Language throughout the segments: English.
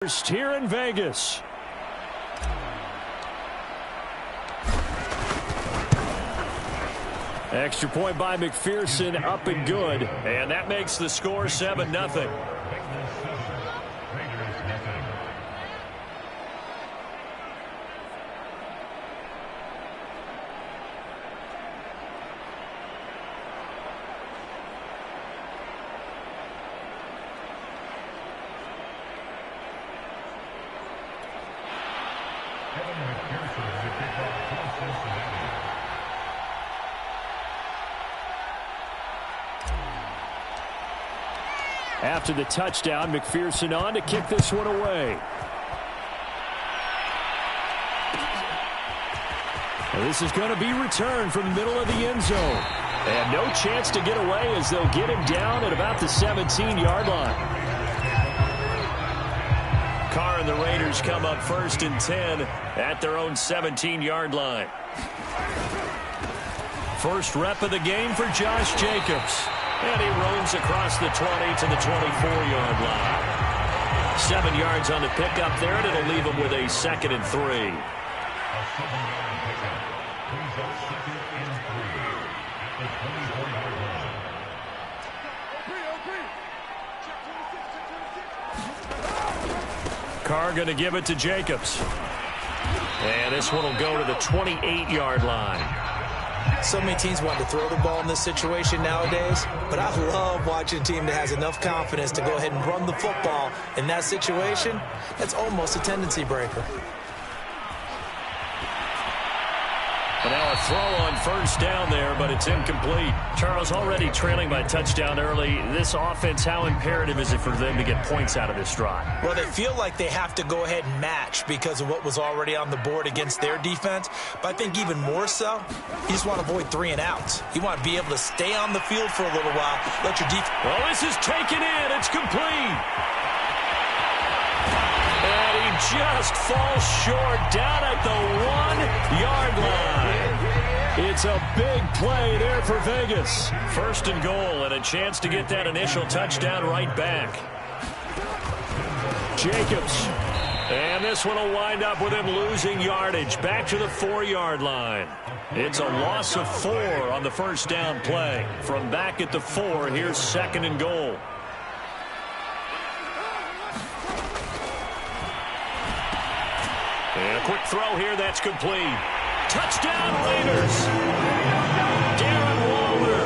Here in Vegas. Extra point by McPherson, up and good. And that makes the score 7-0. After the touchdown, McPherson on to kick this one away. And this is going to be returned from the middle of the end zone. And no chance to get away as they'll get him down at about the 17-yard line. Carr and the Raiders come up 1st and 10 at their own 17-yard line. First rep of the game for Josh Jacobs. And he roams across the 20 to the 24-yard line. 7 yards on the pickup there, and it'll leave him with a 2nd and 3. Carr going to give it to Jacobs. And this one will go to the 28-yard line. So many teams want to throw the ball in this situation nowadays, but I love watching a team that has enough confidence to go ahead and run the football in that situation. That's almost a tendency breaker. And now a throw on 1st down there, but it's incomplete. Charles, already trailing by touchdown early. This offense, how imperative is it for them to get points out of this drive? Well, they feel like they have to go ahead and match because of what was already on the board against their defense. But I think even more so, you just want to avoid 3 and outs. You want to be able to stay on the field for a little while. Let your defense. Well, this is taken in. It's complete. And he just falls short down at the 1-yard line. It's a big play there for Vegas. 1st and goal and a chance to get that initial touchdown right back. Jacobs. And this one will wind up with him losing yardage back to the 4-yard line. It's a loss of 4 on the 1st down play. From back at the 4, here's 2nd and goal. And a quick throw here, that's complete. Touchdown Raiders! Darren Waller,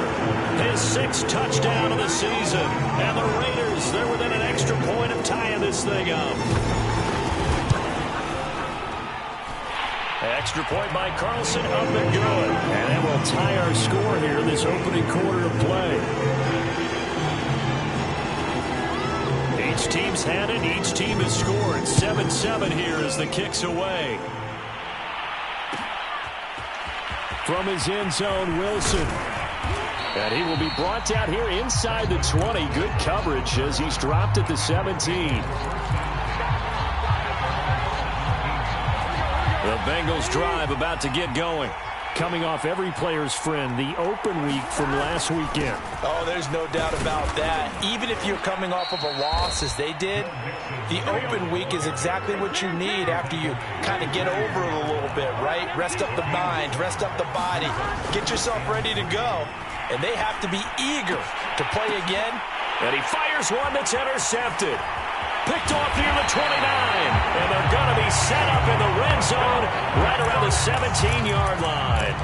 his 6th touchdown of the season. And the Raiders, they're within an extra point of tying this thing up. Extra point by Carlson, up and good. And that will tie our score here in this opening quarter of play. Each team's had it. Each team has scored. 7-7 here as the kick's away. From his end zone, Wilson. And he will be brought down here inside the 20. Good coverage as he's dropped at the 17. The Bengals drive about to get going. Coming off every player's friend, the open week from last weekend. Oh, there's no doubt about that. Even if you're coming off of a loss as they did, the open week is exactly what you need after you kind of get over it a little bit, right? Rest up the mind, rest up the body, get yourself ready to go. And they have to be eager to play again. And he fires one that's intercepted. Picked off near the 29. And they're going to be set up in the red zone right around the 17-yard line.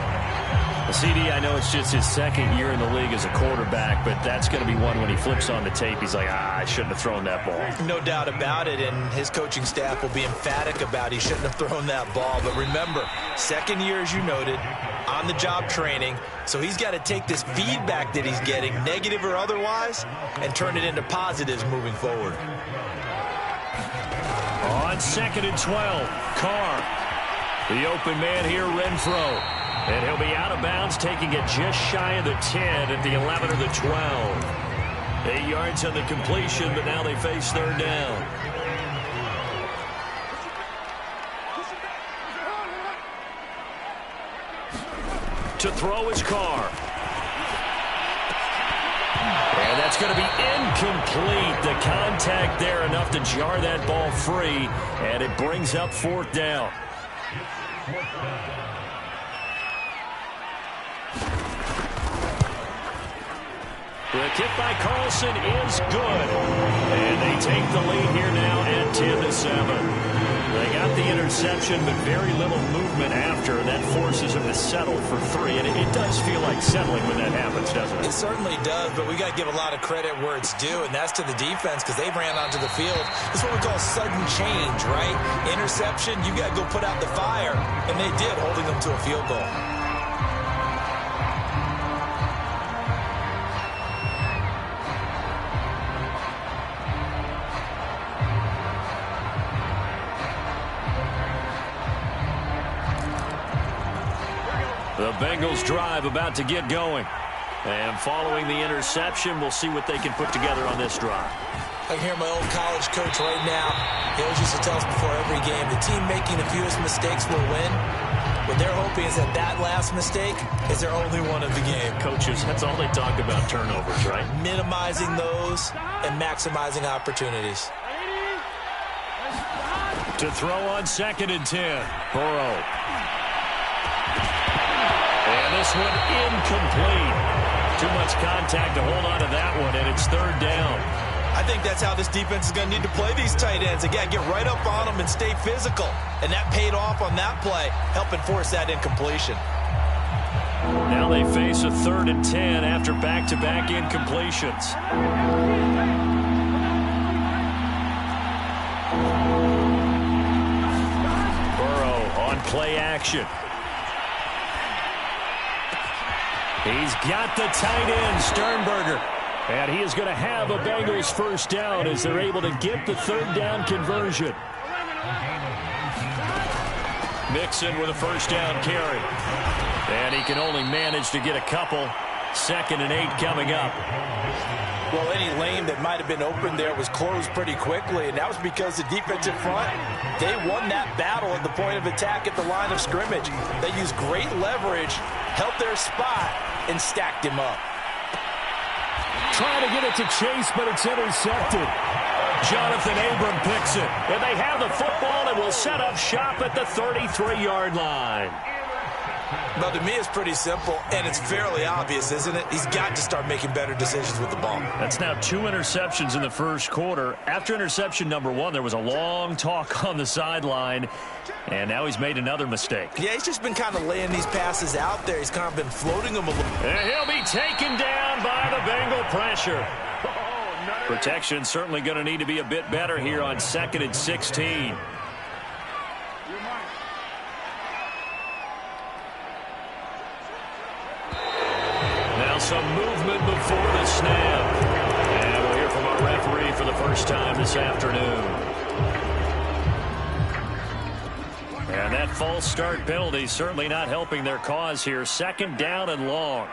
CD, I know it's just his 2nd year in the league as a quarterback, but that's going to be one when he flips on the tape, he's like, I shouldn't have thrown that ball. No doubt about it, and his coaching staff will be emphatic about he shouldn't have thrown that ball. But remember, 2nd year, as you noted, on-the-job training, so he's got to take this feedback that he's getting, negative or otherwise, and turn it into positives moving forward. On 2nd and 12, Carr. The open man here, Renfro. And he'll be out of bounds, taking it just shy of the 10 at the 11 or the 12. 8 yards on the completion, but now they face 3rd down. To throw is Carr. And That's going to be incomplete. The contact there enough to jar that ball free, and it brings up 4th down. The kick by Carlson is good. And they take the lead here now at 10-7. They got the interception, but very little movement after. That forces them to settle for 3. And it does feel like settling when that happens, doesn't it? It certainly does, but we got to give a lot of credit where it's due, and that's to the defense because they ran onto the field. It's what we call sudden change, right? Interception, you got to go put out the fire, and they did, holding them to a field goal. The Bengals drive about to get going. And following the interception, we'll see what they can put together on this drive. I can hear my old college coach right now. He always used to tell us before every game, the team making the fewest mistakes will win. What they're hoping is that that last mistake is their only one of the game. Coaches, that's all they talk about, turnovers, right? Minimizing those and maximizing opportunities. To throw on 2nd and 10. Burrow. And this one incomplete. Too much contact to hold on to that one, and it's 3rd down. I think that's how this defense is going to need to play these tight ends. Again, get right up on them and stay physical. And that paid off on that play, helping force that incompletion. Now they face a 3rd and 10 after back-to-back incompletions. Burrow on play action. He's got the tight end, Sternberger. And he is going to have a Bengals 1st down as they're able to get the 3rd down conversion. Mixon with a 1st down carry. And he can only manage to get a couple. 2nd and 8 coming up. Well, any lane that might have been open there was closed pretty quickly, and that was because the defensive front, they won that battle at the point of attack at the line of scrimmage. They used great leverage, held their spot, and stacked him up. Trying to get it to Chase, but it's intercepted. Jonathan Abram picks it, and they have the football and will set up shop at the 33-yard line. Well, to me, it's pretty simple, and it's fairly obvious, isn't it? He's got to start making better decisions with the ball. That's now 2 interceptions in the first quarter. After interception number 1, there was a long talk on the sideline, and now he's made another mistake. Yeah, he's just been kind of laying these passes out there. He's kind of been floating them a little. And he'll be taken down by the Bengal pressure. Protection certainly going to need to be a bit better here on 2nd and 16. Some movement before the snap. And we'll hear from our referee for the first time this afternoon. And that false start penalty certainly not helping their cause here. 2nd down and long.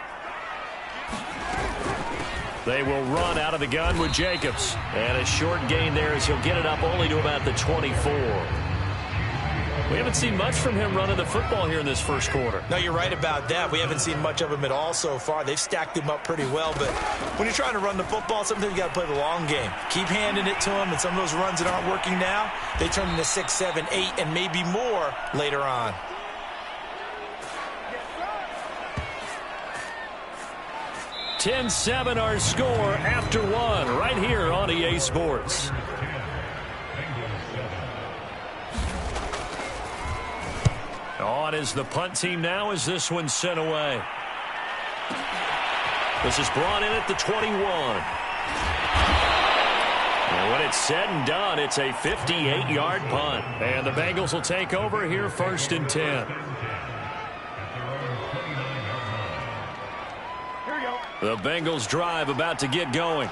They will run out of the gun with Jacobs. And a short gain there as he'll get it up only to about the 24. We haven't seen much from him running the football here in this first quarter. No, you're right about that. We haven't seen much of him at all so far. They've stacked him up pretty well, but when you're trying to run the football, sometimes you got to play the long game. Keep handing it to him, and some of those runs that aren't working now, they turn into 6, 7, 8, and maybe more later on. (10-7) our score after 1 right here on EA Sports. On is the punt team now as this one's sent away. This is brought in at the 21. And when it's said and done, it's a 58-yard punt. And the Bengals will take over here 1st and 10. The Bengals drive about to get going.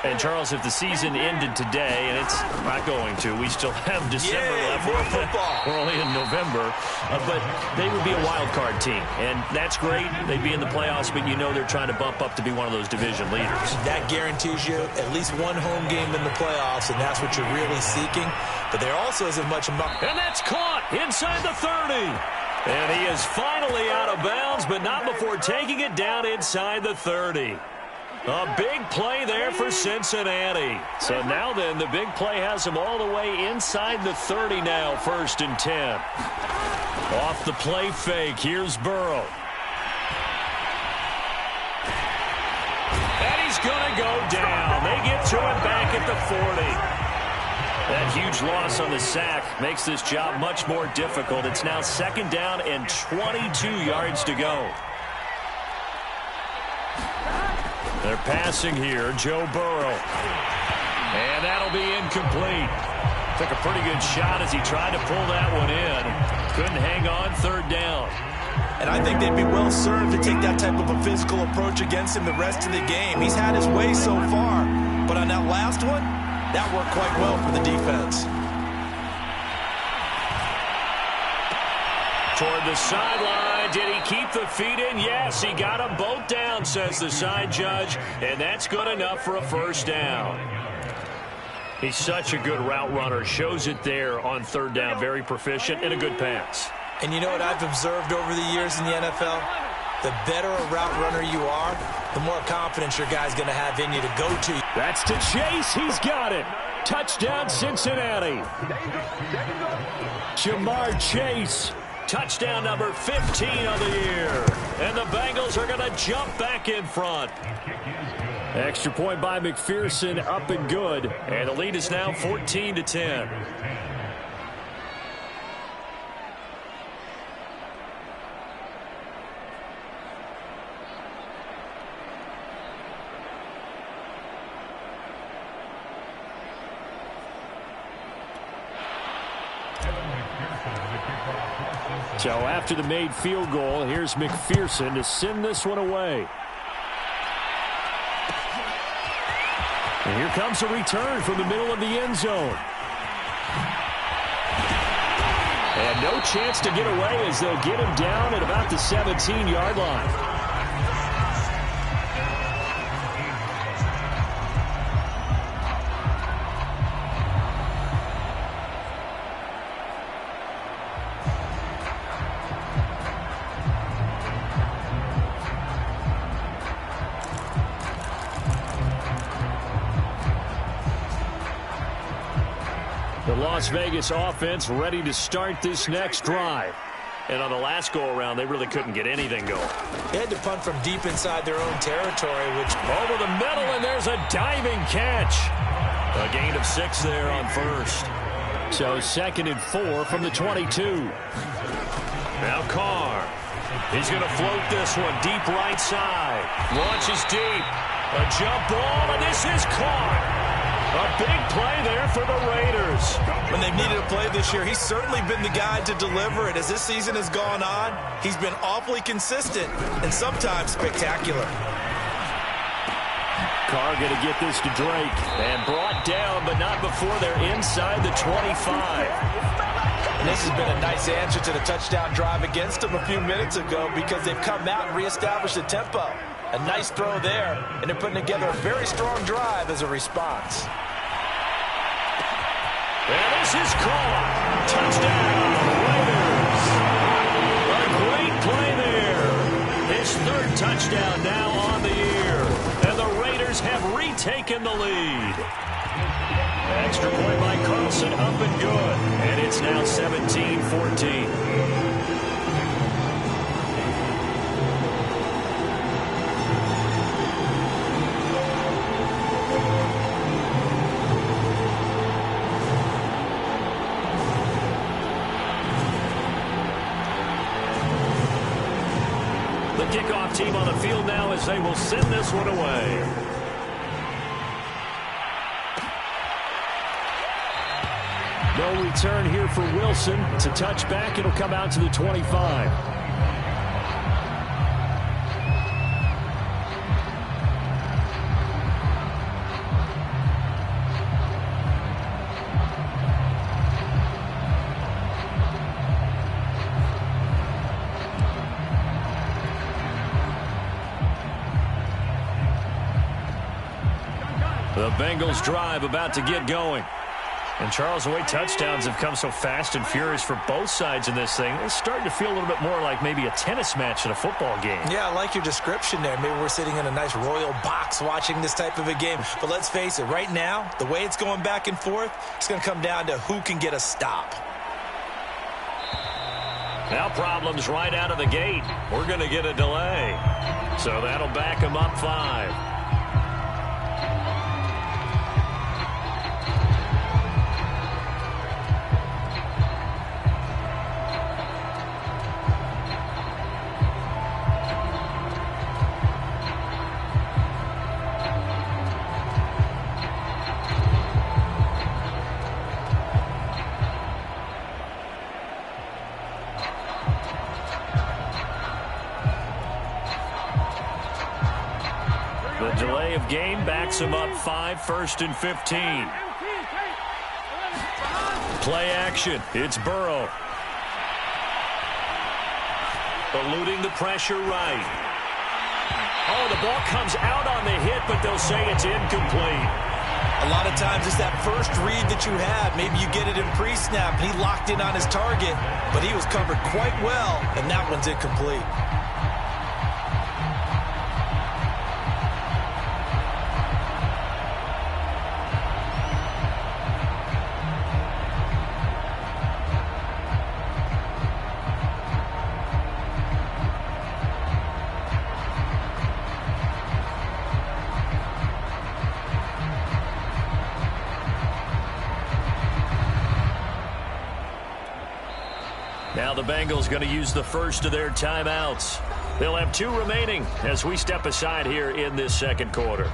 And, Charles, if the season ended today, and it's not going to, we still have December left. More football. We're only in November. But they would be a wild card team. And that's great. They'd be in the playoffs, but you know they're trying to bump up to be one of those division leaders. That guarantees you at least one home game in the playoffs, and that's what you're really seeking. But there also isn't much. And that's caught inside the 30. And he is finally out of bounds, but not before taking it down inside the 30. A big play there for Cincinnati. So now then, the big play has them all the way inside the 30 now, 1st and 10. Off the play fake, here's Burrow. And he's going to go down. They get to him back at the 40. That huge loss on the sack makes this job much more difficult. It's now 2nd down and 22 yards to go. They're passing here, Joe Burrow. And that'll be incomplete. Took a pretty good shot as he tried to pull that one in. Couldn't hang on, 3rd down. And I think they'd be well served to take that type of a physical approach against him the rest of the game. He's had his way so far. But on that last one, that worked quite well for the defense. Toward the sideline. Did he keep the feet in? Yes, he got them both down, says the side judge. And that's good enough for a 1st down. He's such a good route runner. Shows it there on 3rd down. Very proficient and a good pass. And you know what I've observed over the years in the NFL? The better a route runner you are, the more confidence your guy's going to have in you to go to. That's to Chase. He's got it. Touchdown, Cincinnati. Jamar Chase. Touchdown number 15 of the year. And the Bengals are going to jump back in front. Extra point by McPherson, up and good. And the lead is now 14-10. So after the made field goal, here's McPherson to send this one away. And here comes a return from the middle of the end zone. And no chance to get away as they'll get him down at about the 17-yard line. Las Vegas offense ready to start this next drive. And on the last go-around, they really couldn't get anything going. They had to punt from deep inside their own territory, which over the middle, and there's a diving catch. A gain of 6 there on 1st. So 2nd and 4 from the 22. Now Carr. He's going to float this one deep right side. Launches deep. A jump ball, and this is caught. A big play there for the Raiders. When they've needed a play this year, he's certainly been the guy to deliver it. As this season has gone on, he's been awfully consistent and sometimes spectacular. Carr going to get this to Drake. And brought down, but not before they're inside the 25. And this has been a nice answer to the touchdown drive against them a few minutes ago because they've come out and reestablished the tempo. A nice throw there, and they're putting together a very strong drive as a response. And this is caught. Touchdown, Raiders. A great play there. His 3rd touchdown now on the year. And the Raiders have retaken the lead. Extra point by Carlson, up and good. And it's now 17-14. Kickoff team on the field now as they will send this one away. No return here for Wilson. It's a touchback. It'll come out to the 25. The Bengals drive about to get going. And, Charles, the way touchdowns have come so fast and furious for both sides in this thing, it's starting to feel a little bit more like maybe a tennis match in a football game. Yeah, I like your description there. Maybe we're sitting in a nice royal box watching this type of a game. But let's face it, right now, the way it's going back and forth, it's going to come down to who can get a stop. Now problems right out of the gate. We're going to get a delay. So that'll back them up 5. Game backs him up 5, 1st and 15. Play action. It's Burrow. Eluding the pressure right. Oh, the ball comes out on the hit, but they'll say it's incomplete. A lot of times it's that first read that you have. Maybe you get it in pre-snap, and he locked in on his target, but he was covered quite well, and that one's incomplete. Now the Bengals going to use the first of their timeouts. They'll have 2 remaining as we step aside here in this second quarter.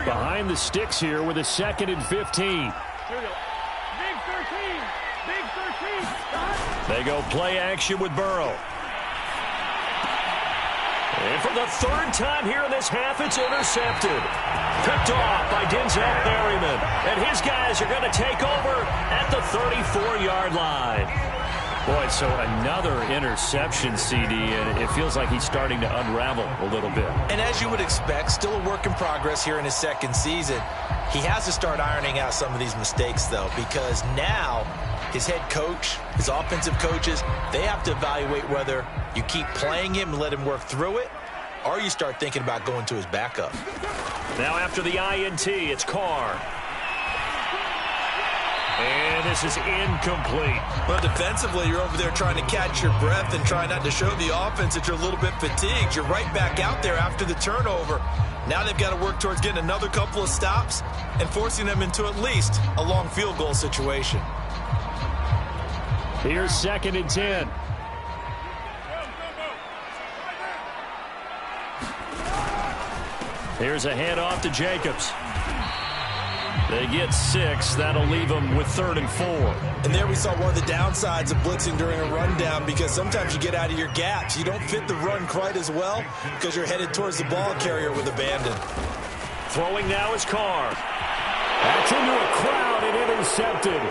Behind the sticks here with a 2nd and 15. They go play action with Burrow. And for the 3rd time here in this half, it's intercepted. Picked off by Denzel Berryman. And his guys are going to take over at the 34-yard line. Boy, so another interception, CD, and it feels like he's starting to unravel a little bit. And as you would expect, still a work in progress here in his 2nd season. He has to start ironing out some of these mistakes, though, because now his head coach, his offensive coaches, they have to evaluate whether you keep playing him and let him work through it, or you start thinking about going to his backup. Now after the INT, it's Carr. And this is incomplete. Well, defensively, you're over there trying to catch your breath and try not to show the offense that you're a little bit fatigued. You're right back out there after the turnover. Now they've got to work towards getting another couple of stops and forcing them into at least a long field goal situation. Here's 2nd and 10. Here's a handoff to Jacobs. They get 6. That'll leave them with 3rd and 4. And there we saw one of the downsides of blitzing during a rundown, because sometimes you get out of your gaps. You don't fit the run quite as well because you're headed towards the ball carrier with abandon. Throwing now is Carr. That's into a crowd and intercepted.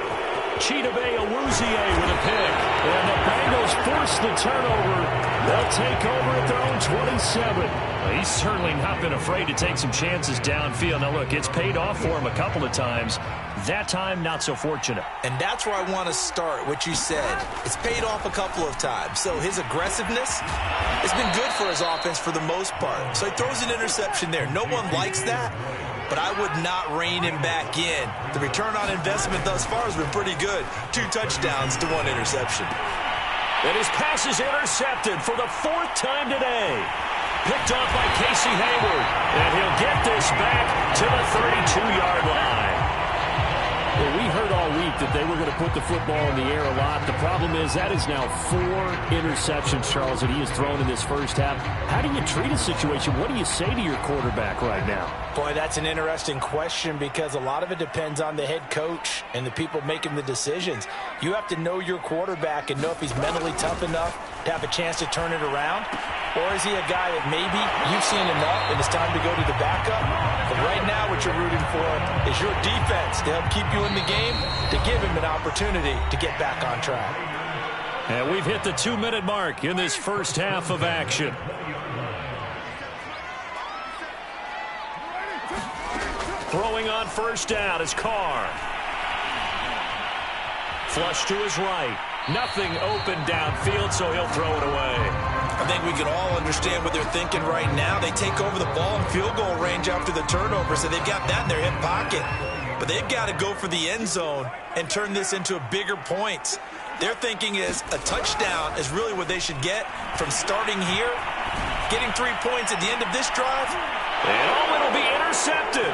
Chidobe Awuzie with a pick. And the Bengals force the turnover. They'll take over at their own 27. He's certainly not been afraid to take some chances downfield. Now, look, it's paid off for him a couple of times. That time, not so fortunate. And that's where I want to start, what you said. It's paid off a couple of times. So his aggressiveness has been good for his offense for the most part. So he throws an interception there. No one likes that, but I would not rein him back in. The return on investment thus far has been pretty good. 2 touchdowns to 1 interception. And his pass is intercepted for the 4th time today. Picked off by Casey Hayward. And he'll get this back to the 32-yard line. Well, we heard all week week that they were going to put the football in the air a lot. The problem is that is now 4 interceptions, Charles, that he has thrown in this first half. How do you treat a situation? What do you say to your quarterback right now? Boy, that's an interesting question because a lot of it depends on the head coach and the people making the decisions. You have to know your quarterback and know if he's mentally tough enough to have a chance to turn it around. Or is he a guy that maybe you've seen enough and it's time to go to the backup? But right now what you're rooting for is your defense to help keep you in the game, to give him an opportunity to get back on track. And we've hit the 2-minute mark in this first half of action. Throwing on first down is Carr. Flush to his right. Nothing open downfield, so he'll throw it away. I think we can all understand what they're thinking right now. They take over the ball in field goal range after the turnover, so they've got that in their hip pocket. But they've got to go for the end zone and turn this into a bigger points. Their thinking is a touchdown is really what they should get from starting here. Getting 3 points at the end of this drive. And it'll be intercepted.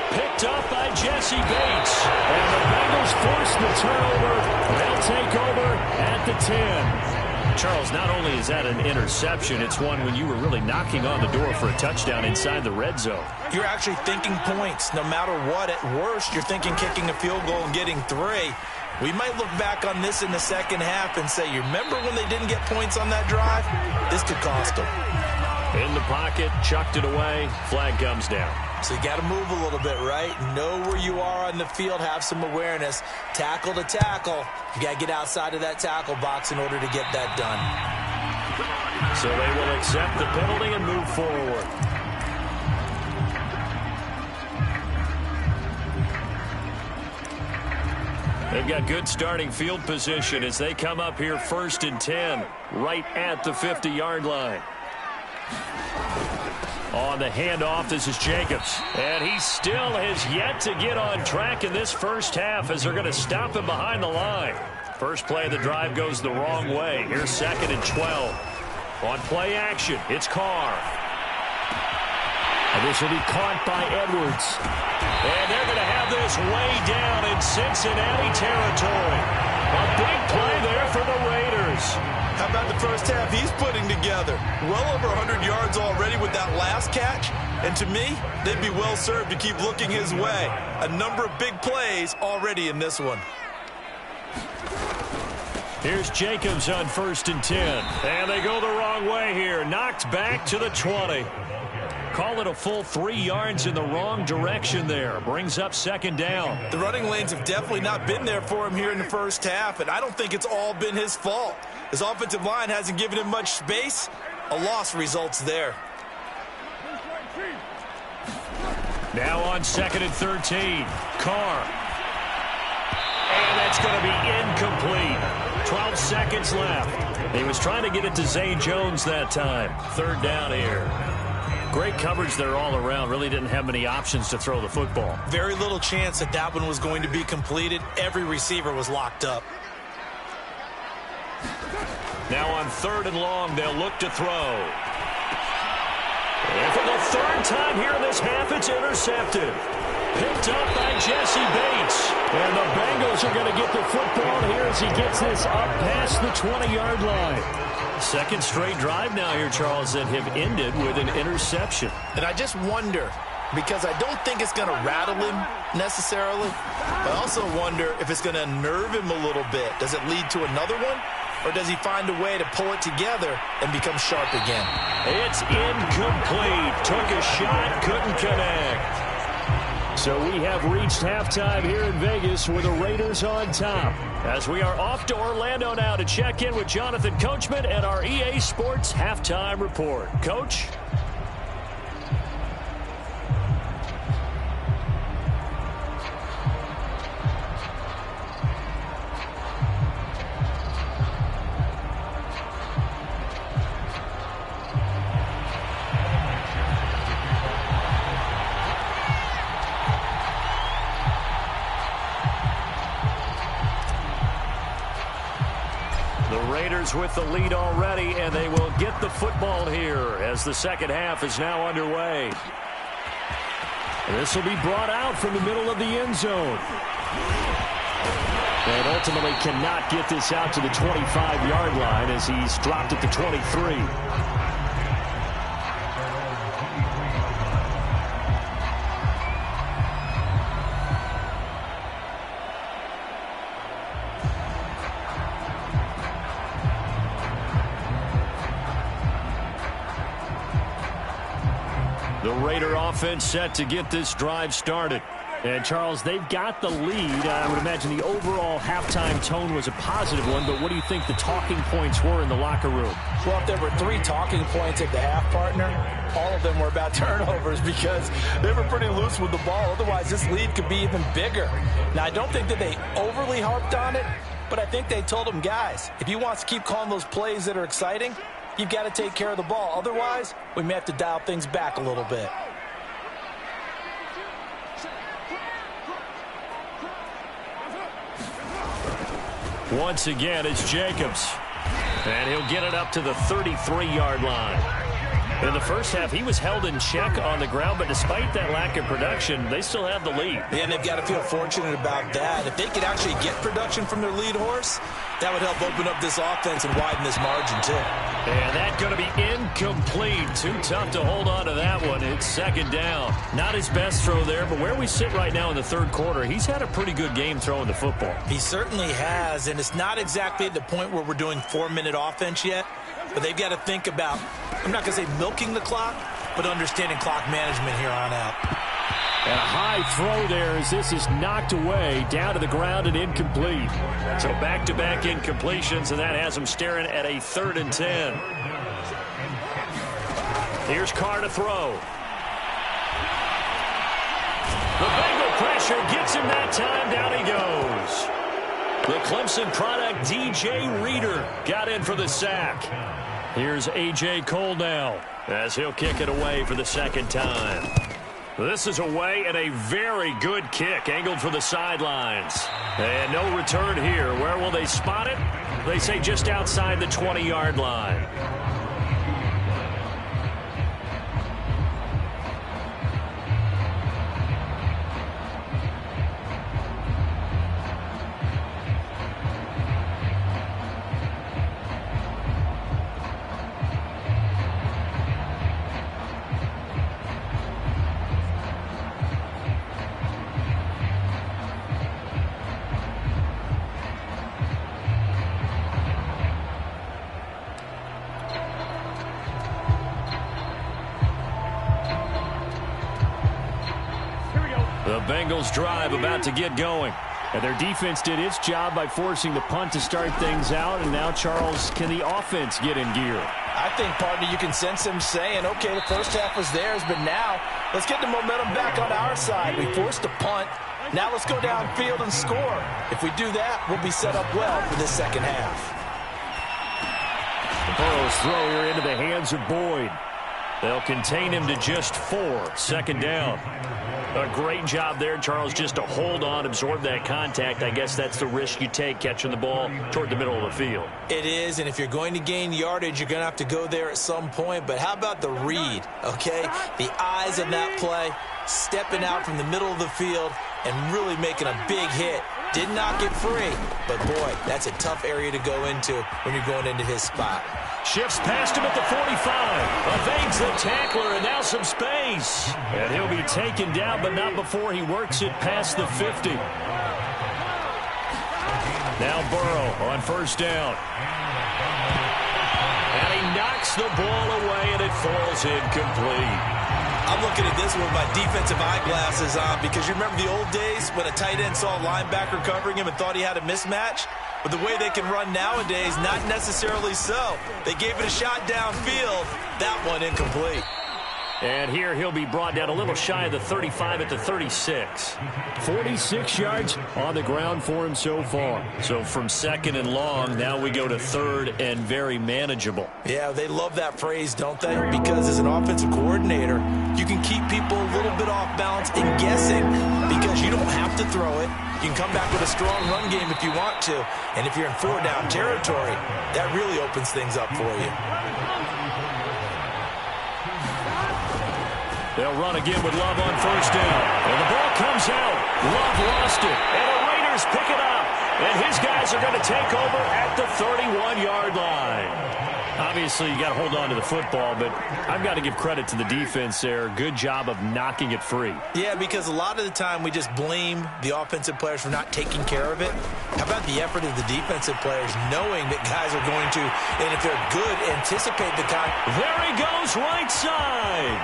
Picked up by Jesse Bates. And the Bengals force the turnover. They'll take over at the 10. Charles, not only is that an interception, it's one when you were really knocking on the door for a touchdown inside the red zone. You're actually thinking points. No matter what, at worst, you're thinking kicking a field goal and getting 3. We might look back on this in the second half and say, you remember when they didn't get points on that drive? This could cost them. In the pocket, chucked it away, flag comes down. So you got to move a little bit, right? Know where you are on the field, have some awareness. Tackle to tackle. You got to get outside of that tackle box in order to get that done. So they will accept the penalty and move forward. They've got good starting field position as they come up here 1st and 10, right at the 50-yard line. On the handoff, this is Jacobs. And he still has yet to get on track in this first half as they're going to stop him behind the line. First play of the drive goes the wrong way. Here's 2nd and 12. On play action, it's Carr. And this will be caught by Edwards. And they're going to have this way down in Cincinnati territory. A big play there for the Raiders. How about the first half he's putting together? Well over 100 yards already with that last catch. And to me, they'd be well served to keep looking his way. A number of big plays already in this one. Here's Jacobs on 1st and 10. And they go the wrong way here. Knocked back to the 20. Call it a full 3 yards in the wrong direction there. Brings up 2nd down. The running lanes have definitely not been there for him here in the first half, and I don't think it's all been his fault. His offensive line hasn't given him much space. A loss results there. Now on 2nd and 13. Carr. And that's going to be incomplete. 12 seconds left. He was trying to get it to Zay Jones that time. 3rd down here. Great coverage there all around. Really didn't have many options to throw the football. Very little chance that that one was going to be completed. Every receiver was locked up. Now on 3rd and long, they'll look to throw. And for the 3rd time here in this half, it's intercepted. Picked up by Jesse Bates. And the Bengals are going to get the football here as he gets this up past the 20-yard line. 2nd straight drive now here, Charles, that have ended with an interception. And I just wonder, because I don't think it's going to rattle him necessarily, but I also wonder if it's going to unnerve him a little bit. Does it lead to another one? Or does he find a way to pull it together and become sharp again? It's incomplete. Took a shot, couldn't connect. So we have reached halftime here in Vegas with the Raiders on top. As we are off to Orlando now to check in with Jonathan Coachman and our EA Sports Halftime Report. Coach? Raiders with the lead already, and they will get the football here as the second half is now underway. This will be brought out from the middle of the end zone. And ultimately cannot get this out to the 25-yard line as he's dropped at the 23. The Raider offense set to get this drive started. And, Charles, they've got the lead. I would imagine the overall halftime tone was a positive one, but what do you think the talking points were in the locker room? Well, if there were 3 talking points at the half, partner, all of them were about turnovers because they were pretty loose with the ball. Otherwise, this lead could be even bigger. Now, I don't think that they overly harped on it, but I think they told them, guys, if you want to keep calling those plays that are exciting, you've got to take care of the ball. Otherwise, we may have to dial things back a little bit. Once again, it's Jacobs. And he'll get it up to the 33-yard line. In the first half, he was held in check on the ground, but despite that lack of production, they still have the lead. Yeah, and they've got to feel fortunate about that. If they could actually get production from their lead horse, that would help open up this offense and widen this margin, too. And that's going to be incomplete. Too tough to hold on to that one. It's second down. Not his best throw there, but where we sit right now in the third quarter, he's had a pretty good game throwing the football. He certainly has, and it's not exactly at the point where we're doing 4-minute offense yet, but they've got to think about, I'm not going to say milking the clock, but understanding clock management here on out. And a high throw there as this is knocked away, down to the ground and incomplete. So back-to-back incompletions, and that has them staring at a 3rd and 10. Here's Carr to throw. The Bengal pressure gets him that time. Down he goes. The Clemson product, DJ Reader, got in for the sack. Here's A.J. Cole now as he'll kick it away for the second time. This is away and a very good kick, angled for the sidelines. And no return here. Where will they spot it? They say just outside the 20-yard line. The Bengals drive about to get going. And their defense did its job by forcing the punt to start things out. And now, Charles, can the offense get in gear? I think, partner, you can sense them saying, okay, the first half was theirs, but now let's get the momentum back on our side. We forced a punt. Now let's go downfield and score. If we do that, we'll be set up well for this second half. Burrow's throw here into the hands of Boyd. They'll contain him to just 4. Second down. A great job there, Charles, just to hold on, absorb that contact. I guess that's the risk you take catching the ball toward the middle of the field. It is, and if you're going to gain yardage, you're going to have to go there at some point. But how about the read, okay? The eyes of that play, stepping out from the middle of the field and really making a big hit. Did not get free, but boy, that's a tough area to go into when you're going into his spot. Shifts past him at the 45. Evades the tackler, and now some space. And he'll be taken down, but not before he works it past the 50. Now Burrow on first down. And he knocks the ball away, and it falls incomplete. I'm looking at this with my defensive eyeglasses on because you remember the old days when a tight end saw a linebacker covering him and thought he had a mismatch? But the way they can run nowadays, not necessarily so. They gave it a shot downfield. That one incomplete. And here he'll be brought down a little shy of the 35 at the 36. 46 yards on the ground for him so far. So from second and long, now we go to third and very manageable. Yeah, they love that phrase, don't they? Because as an offensive coordinator, you can keep people a little bit off balance and guessing because you don't have to throw it. You can come back with a strong run game if you want to. And if you're in 4-down territory, that really opens things up for you. They'll run again with Love on first down. And the ball comes out. Love lost it. And the Raiders pick it up And his guys are going to take over at the 31-yard line. Obviously, you got to hold on to the football, but I've got to give credit to the defense there. Good job of knocking it free. Yeah, because a lot of the time we just blame the offensive players for not taking care of it. How about the effort of the defensive players knowing that guys are going to, and if they're good, anticipate the kind. There he goes right side.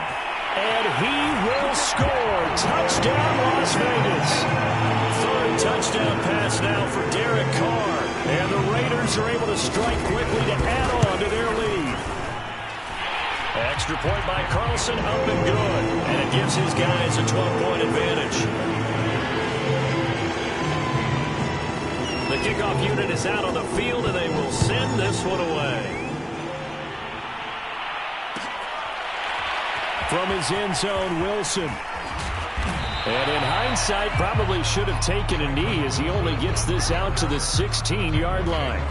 And he will score. Touchdown, Las Vegas. Third touchdown pass now for Derek Carr. And the Raiders are able to strike quickly to add on to their lead. Extra point by Carlson, up and good. And it gives his guys a 12-point advantage. The kickoff unit is out on the field, and they will send this one away. From his end zone, Wilson. And in hindsight, probably should have taken a knee as he only gets this out to the 16-yard line.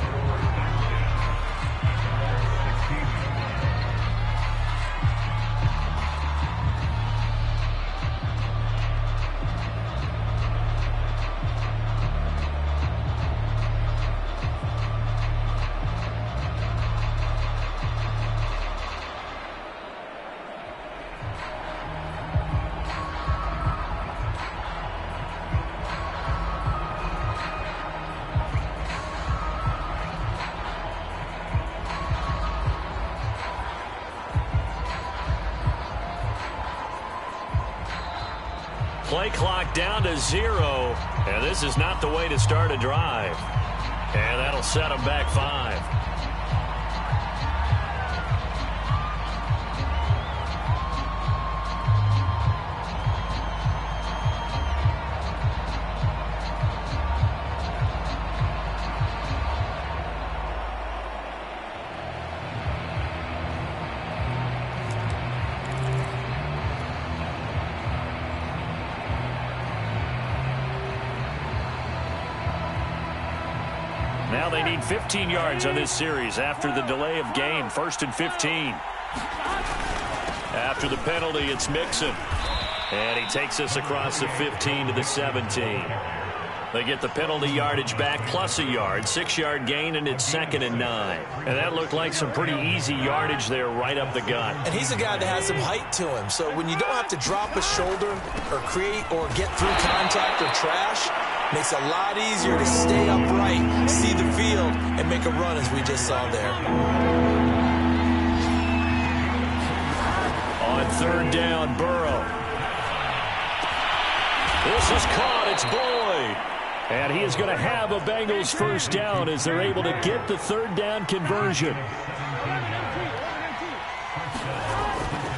Play clock down to 0, and this is not the way to start a drive. And that'll set them back 5. Now they need 15 yards on this series after the delay of game. 1st and 15. After the penalty, it's Mixon. And he takes us across the 15 to the 17. They get the penalty yardage back plus a yard. 6-yard gain, and it's 2nd and 9. And that looked like some pretty easy yardage there right up the gut. And he's a guy that has some height to him. So when you don't have to drop a shoulder or create or get through contact or trash, makes it a lot easier to stay upright, see the field, and make a run as we just saw there. On 3rd down, Burrow. This is caught. It's Boyd. And he is going to have a Bengals first down as they're able to get the 3rd down conversion.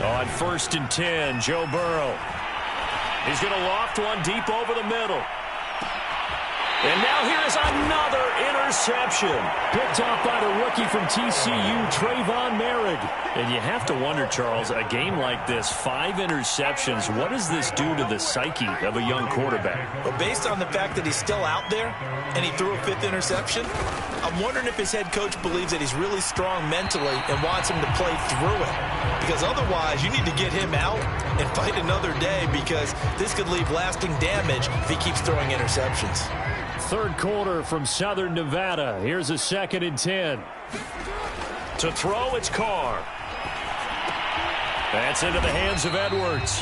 On 1st and 10, Joe Burrow. He's going to loft one deep over the middle. And now here is another interception. Picked off by the rookie from TCU, Trayvon Merrick. And you have to wonder, Charles, a game like this, 5 interceptions, what does this do to the psyche of a young quarterback? Well, based on the fact that he's still out there and he threw a 5th interception, I'm wondering if his head coach believes that he's really strong mentally and wants him to play through it. Because otherwise, you need to get him out and fight another day, because this could leave lasting damage if he keeps throwing interceptions. 3rd quarter from Southern Nevada. Here's a 2nd and 10. To throw, it's Carr. That's into the hands of Edwards.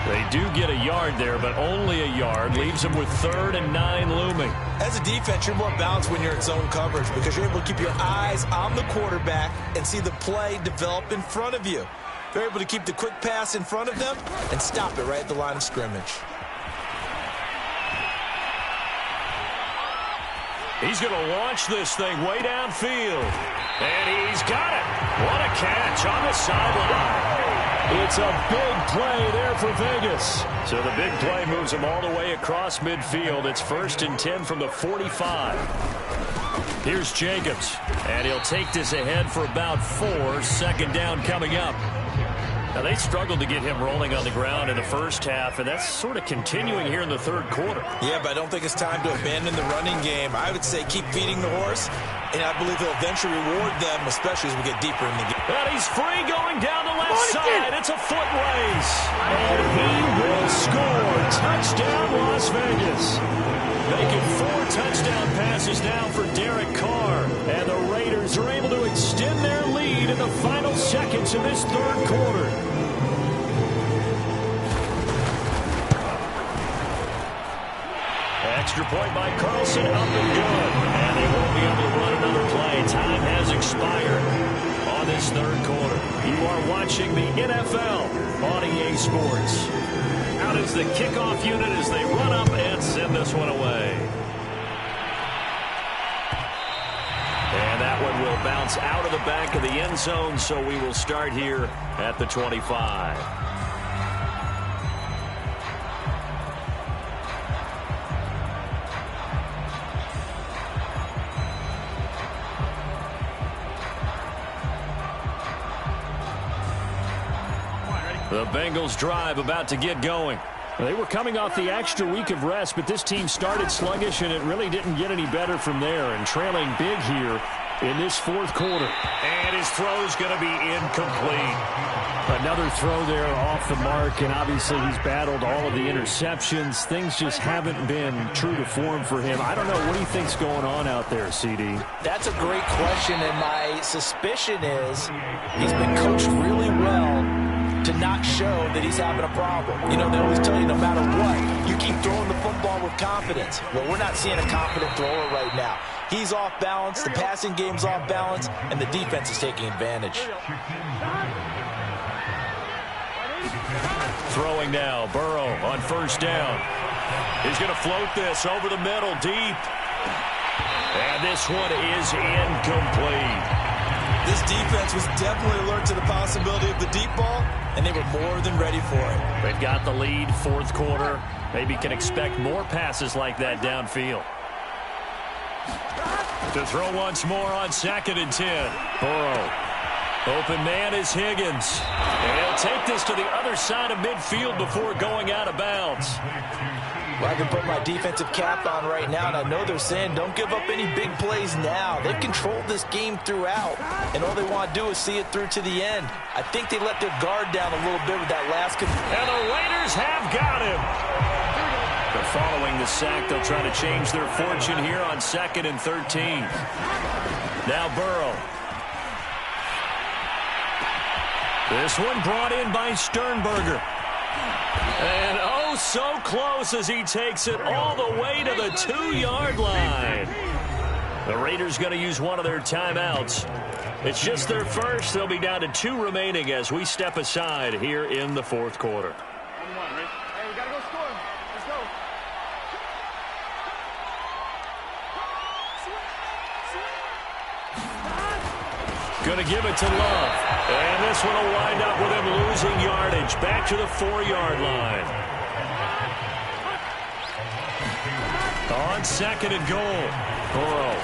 They do get a yard there, but only a yard. Leaves them with 3rd and 9 looming. As a defense, you're more balanced when you're in zone coverage because you're able to keep your eyes on the quarterback and see the play develop in front of you. They're able to keep the quick pass in front of them and stop it right at the line of scrimmage. He's going to launch this thing way downfield. And he's got it. What a catch on the sideline. It's a big play there for Vegas. So the big play moves him all the way across midfield. It's 1st and 10 from the 45. Here's Jacobs. And he'll take this ahead for about 4. 2nd down coming up. Now, they struggled to get him rolling on the ground in the first half, and that's sort of continuing here in the 3rd quarter. Yeah, but I don't think it's time to abandon the running game. I would say keep feeding the horse, and I believe he'll eventually reward them, especially as we get deeper in the game. And he's free going down the left side. It's a foot race. And he will score. Touchdown, Las Vegas. Making 4 touchdown passes now for Derek Carr. And the Raiders are able to extend their lead in the final seconds of this third quarter. Extra point by Carlson, up and good. And they won't be able to run another play. Time has expired on this third quarter. You are watching the NFL on EA Sports. Out is the kickoff unit as they run up and send this one away. And that one will bounce out of the back of the end zone, so we will start here at the 25. The Bengals drive about to get going. They were coming off the extra week of rest, but this team started sluggish, and it really didn't get any better from there. And trailing big here in this fourth quarter. And his throw's going to be incomplete. Another throw there off the mark, and obviously he's battled all of the interceptions. Things just haven't been true to form for him. I don't know. What do you think's going on out there, CD? That's a great question, and my suspicion is he's been coached really well to not show that he's having a problem. You know, they always tell you no matter what, you keep throwing the football with confidence. Well, we're not seeing a confident thrower right now. He's off balance, the passing game's off balance, and the defense is taking advantage. Throwing now, Burrow on first down. He's going to float this over the middle, deep. And this one is incomplete. This defense was definitely alert to the possibility of the deep ball, and they were more than ready for it. They've got the lead, fourth quarter. Maybe can expect more passes like that downfield. To throw once more on 2nd and 10. Burrow. Open man is Higgins. And he'll take this to the other side of midfield before going out of bounds. Well, I can put my defensive cap on right now, and I know they're saying don't give up any big plays now. They've controlled this game throughout, and all they want to do is see it through to the end. I think they let their guard down a little bit with that last. And the Raiders have got him. They're following the sack. They'll try to change their fortune here on 2nd and 13. Now Burrow. This one brought in by Sternberger. And oh, so close as he takes it all the way to the 2-yard line. The Raiders going to use one of their timeouts. It's just their first. They'll be down to 2 remaining as we step aside here in the fourth quarter. Hey, we got to go score. Let's go. Going to give it to Love. And this one will wind up with him losing yardage. Back to the 4-yard line. On 2nd and goal. Burrow.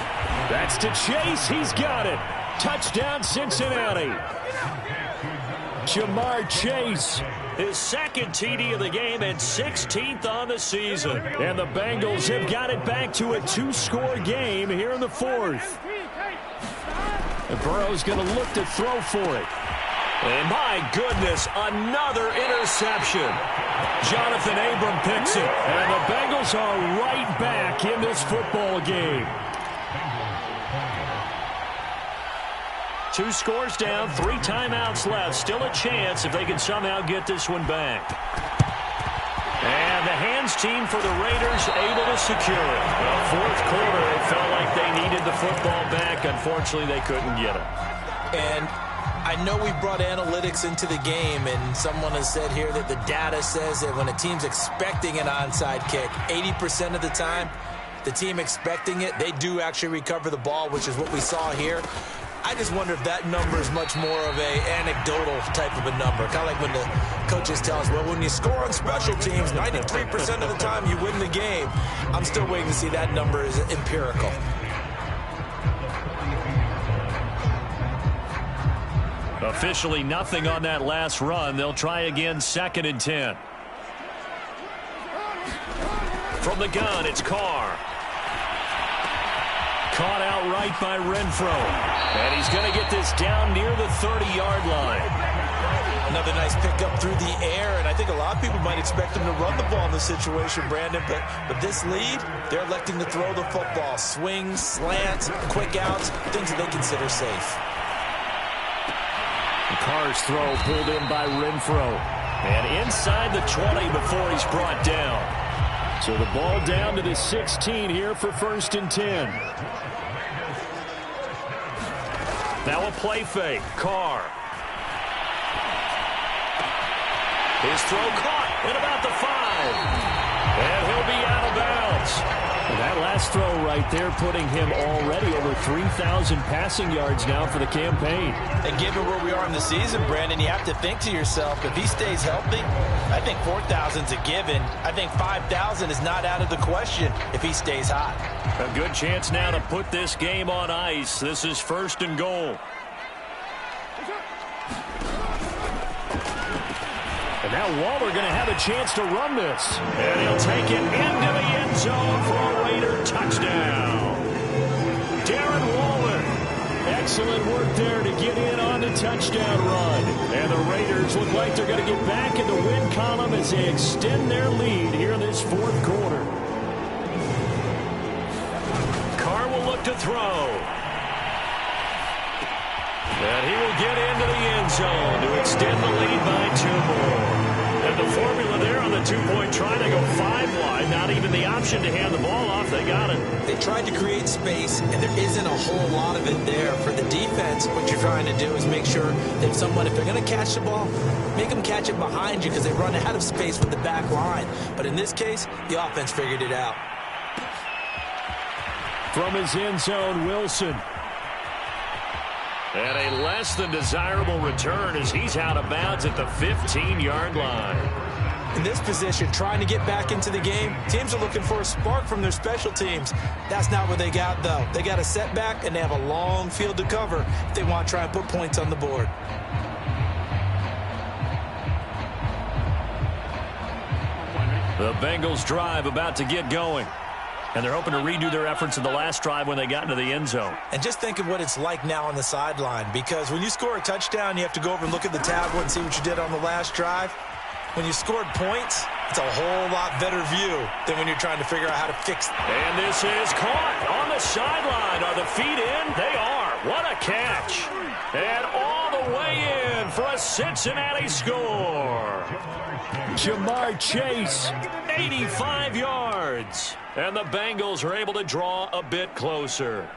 That's to Chase. He's got it. Touchdown, Cincinnati. Jamar Chase. His 2nd TD of the game and 16th on the season. And the Bengals have got it back to a 2-score game here in the fourth. And Burrow's going to look to throw for it. And my goodness, another interception. Jonathan Abram picks it. And the Bengals are right back in this football game. 2 scores down, 3 timeouts left. Still a chance if they can somehow get this one back. And the hands team for the Raiders able to secure it. Well, fourth quarter, it felt like they needed the football back. Unfortunately, they couldn't get it. And I know we brought analytics into the game, and someone has said here that the data says that when a team's expecting an onside kick, 80% of the time, the team expecting it, they do actually recover the ball, which is what we saw here. I just wonder if that number is much more of a anecdotal type of a number. Kind of like when the coaches tell us, well, when you score on special teams, 93% of the time you win the game. I'm still waiting to see that number is empirical. Officially nothing on that last run. They'll try again 2nd and 10. From the gun, it's Carr. Caught outright by Renfro. And he's going to get this down near the 30-yard line. Another nice pickup through the air, and I think a lot of people might expect him to run the ball in this situation, Brandon, but this lead, they're electing to throw the football. Swings, slants, quick outs, things that they consider safe. Carr's throw pulled in by Renfro. And inside the 20 before he's brought down. So the ball down to the 16 here for 1st and 10. Now a play fake. Carr. His throw caught at about the 5. And he'll be out of bounds. And that last throw right there putting him already over 3,000 passing yards now for the campaign. And given where we are in the season, Brandon, you have to think to yourself, if he stays healthy, I think 4,000's a given. I think 5,000 is not out of the question if he stays hot. A good chance now to put this game on ice. This is 1st and goal. And now Waller going to have a chance to run this. And he'll take it into the end zone for a Raider touchdown. Darren Waller. Excellent work there to get in on the touchdown run. And the Raiders look like they're going to get back in the win column as they extend their lead here in this 4th quarter. Carr will look to throw. And he will get into the end zone to extend the lead by 2 more. And the formula there on the 2-point try, they go 5 wide. Not even the option to hand the ball off. They got it. They tried to create space, and there isn't a whole lot of it there. For the defense, what you're trying to do is make sure that someone, if they're going to catch the ball, make them catch it behind you because they run out of space with the back line. But in this case, the offense figured it out. From his end zone, Wilson. And a less than desirable return as he's out of bounds at the 15-yard line. In this position, trying to get back into the game, teams are looking for a spark from their special teams. That's not what they got, though. They got a setback, and they have a long field to cover if they want to try and put points on the board. The Bengals drive about to get going. And they're hoping to redo their efforts in the last drive when they got into the end zone. And just think of what it's like now on the sideline, because when you score a touchdown, you have to go over and look at the tablet and see what you did on the last drive. When you scored points, it's a whole lot better view than when you're trying to figure out how to fix it. And this is caught on the sideline. Are the feet in? They are. What a catch. And all the way in for a Cincinnati score. Jamar Chase, 85 yards. And the Bengals are able to draw a bit closer.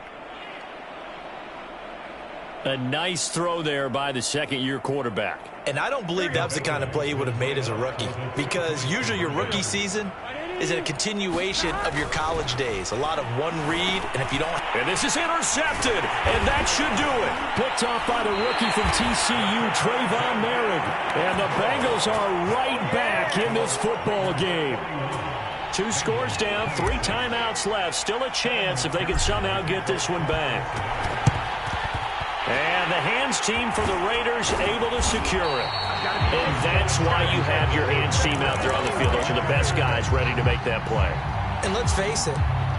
A nice throw there by the second-year quarterback. And I don't believe that was the kind of play he would have made as a rookie, because usually your rookie season is a continuation of your college days. A lot of one read, and if you don't... And this is intercepted, and that should do it. Picked off by the rookie from TCU, Trayvon Merrick. And the Bengals are right back in this football game. 2 scores down, 3 timeouts left. Still a chance if they can somehow get this one back. And the hands team for the Raiders able to secure it. And that's why you have your hands team out there on the field. Those are the best guys ready to make that play. And let's face it,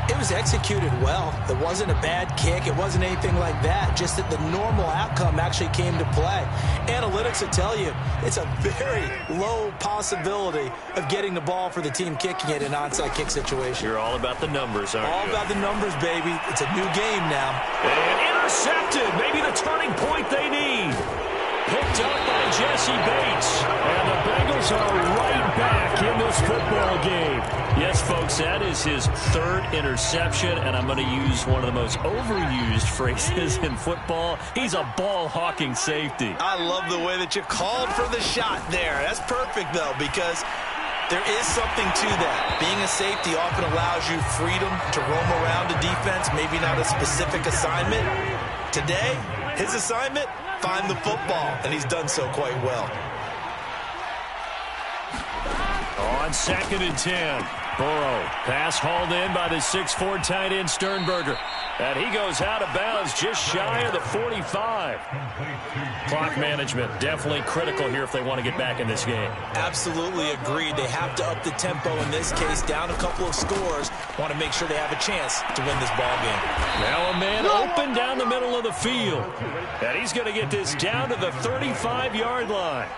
it was executed well. It wasn't a bad kick. It wasn't anything like that. Just that the normal outcome actually came to play. Analytics will tell you it's a very low possibility of getting the ball for the team kicking it in an onside kick situation. You're all about the numbers, aren't you? All about the numbers, baby. It's a new game now. And intercepted. Maybe the turning point they need. Picked up by Jesse Bates. And the Bengals are right back in this football game. Yes, folks, that is his 3rd interception, and I'm going to use one of the most overused phrases in football. He's a ball-hawking safety. I love the way that you called for the shot there. That's perfect, though, because there is something to that. Being a safety often allows you freedom to roam around a defense, maybe not a specific assignment. Today, his assignment, find the football, and he's done so quite well. On 2nd and 10. Burrow, pass hauled in by the 6'4" tight end Sternberger. And he goes out of bounds just shy of the 45. Clock management definitely critical here if they want to get back in this game. Absolutely agreed. They have to up the tempo in this case, down a couple of scores. Want to make sure they have a chance to win this ball game. Now a man open down the middle of the field. And he's going to get this down to the 35-yard line.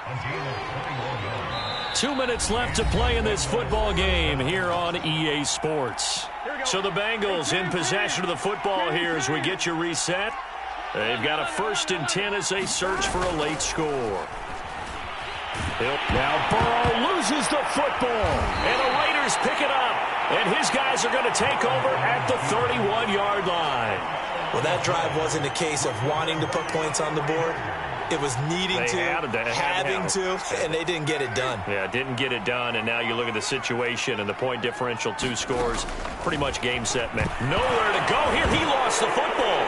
2 minutes left to play in this football game here on EA Sports. So the Bengals in possession of the football here as we get you reset. They've got a 1st and 10 as they search for a late score. Now Burrow loses the football. And the Raiders pick it up. And his guys are going to take over at the 31-yard line. Well, that drive wasn't a case of wanting to put points on the board. It was needing having to, and they didn't get it done. Yeah, didn't get it done, and now you look at the situation and the point differential, 2 scores, pretty much game, set, man. Nowhere to go here. He lost the football.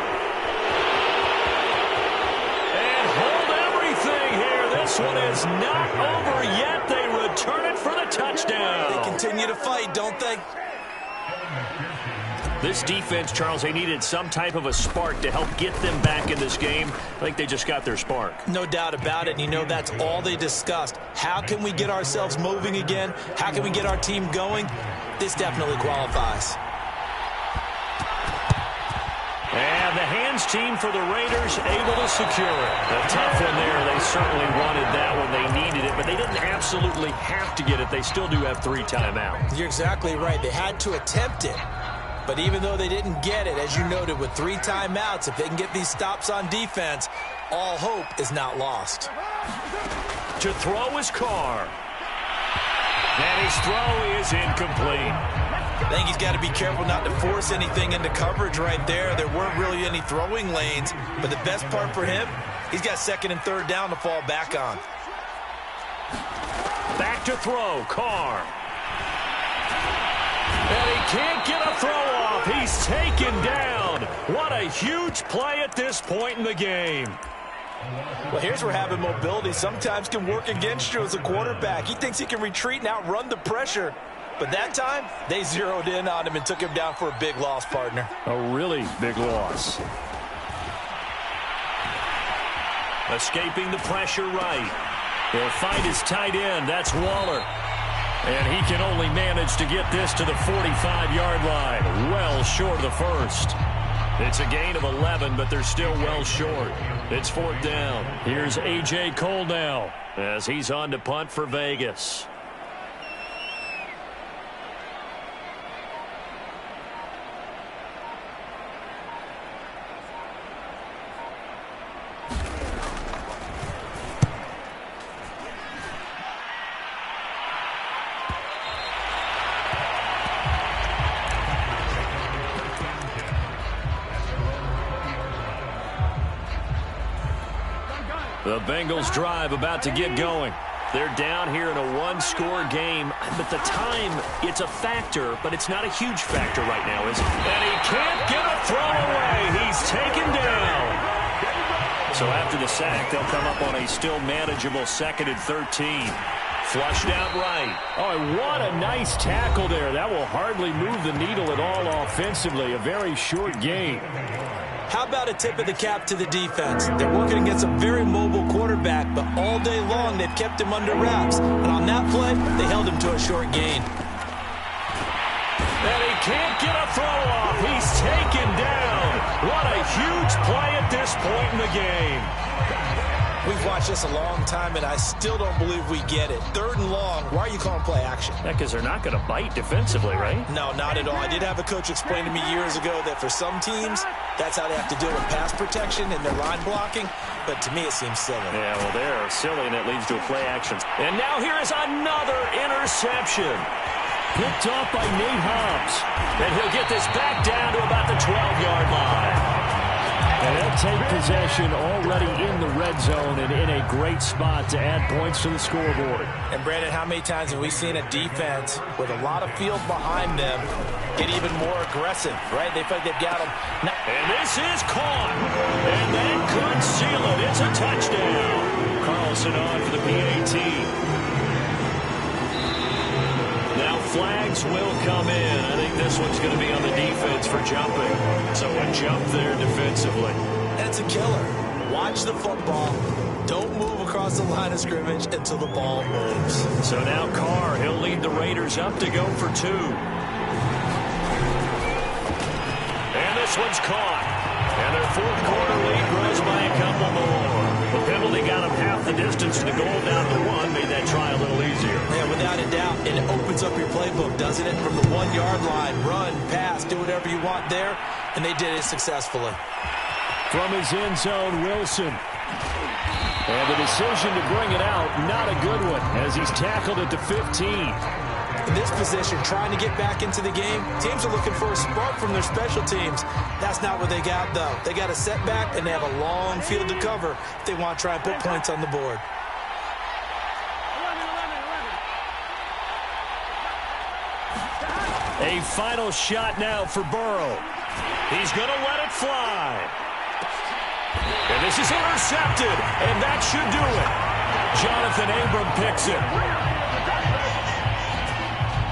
And hold everything here. This one is not over yet. They return it for the touchdown. They continue to fight, don't they? This defense, Charles, they needed some type of a spark to help get them back in this game. I think they just got their spark. No doubt about it. And you know that's all they discussed. How can we get ourselves moving again? How can we get our team going? This definitely qualifies. And the hands team for the Raiders able to secure it. A tough one there. They certainly wanted that one. They needed it, but they didn't absolutely have to get it. They still do have 3 timeouts. You're exactly right. They had to attempt it. But even though they didn't get it, as you noted, with 3 timeouts, if they can get these stops on defense, all hope is not lost. To throw is Carr. And his throw is incomplete. I think he's got to be careful not to force anything into coverage right there. There weren't really any throwing lanes. But the best part for him, he's got 2nd and 3rd down to fall back on. Back to throw, Carr. And he can't get a throw off. He's taken down. What a huge play at this point in the game. Well, here's where having mobility sometimes can work against you as a quarterback. He thinks he can retreat and outrun the pressure. But that time, they zeroed in on him and took him down for a big loss, partner. A really big loss. Escaping the pressure right. He'll find his tight end. That's Waller. And he can only manage to get this to the 45-yard line. Well short of the 1st. It's a gain of 11, but they're still well short. It's 4th down. Here's A.J. Cole now as he's on to punt for Vegas. The Bengals drive about to get going. They're down here in a 1-score game, but the time, it's a factor, but it's not a huge factor right now, is it? And he can't get a throw away. He's taken down. So after the sack, they'll come up on a still manageable 2nd and 13. Flushed out right. Oh, and what a nice tackle there. That will hardly move the needle at all offensively. A very short game. How about a tip of the cap to the defense? They're working against a very mobile quarterback, but all day long they've kept him under wraps. And on that play, they held him to a short gain. And he can't get a throw off. He's taken down. What a huge play at this point in the game. We've watched this a long time, and I still don't believe we get it. 3rd and long, why are you calling play action? Yeah, because they're not going to bite defensively, right? No, not at all. I did have a coach explain to me years ago that for some teams, that's how they have to deal with pass protection and their line blocking. But to me, it seems silly. Yeah, well, they're silly, and it leads to a play action. And now here is another interception. Picked off by Nate Hobbs. And he'll get this back down to about the 12-yard line. And they'll take possession already in the red zone and in a great spot to add points to the scoreboard. And, Brandon, how many times have we seen a defense with a lot of field behind them get even more aggressive, right? They feel like they've got them. And this is caught. And that could seal it. It's a touchdown. Carlson on for the PAT. Now flags will come in. I think this one's going to be on the defense for jumping. So a jump there defensively. And it's a killer. Watch the football. Don't move across the line of scrimmage until the ball moves. So now Carr, he'll lead the Raiders up to go for 2. And this one's caught. And their fourth quarter lead grows by a couple more. The penalty got them half the distance to the goal down to 1. Made that try a little easier. Yeah, without a doubt. And it opens up your playbook, doesn't it? From the 1-yard line, run, pass, do whatever you want there. And they did it successfully. From his end zone, Wilson. And the decision to bring it out, not a good one, as he's tackled at the 15. In this position, trying to get back into the game, teams are looking for a spark from their special teams. That's not what they got, though. They got a setback, and they have a long field to cover if they want to try and put points on the board. A final shot now for Burrow. He's going to let it fly. And this is intercepted, and that should do it. Jonathan Abram picks it.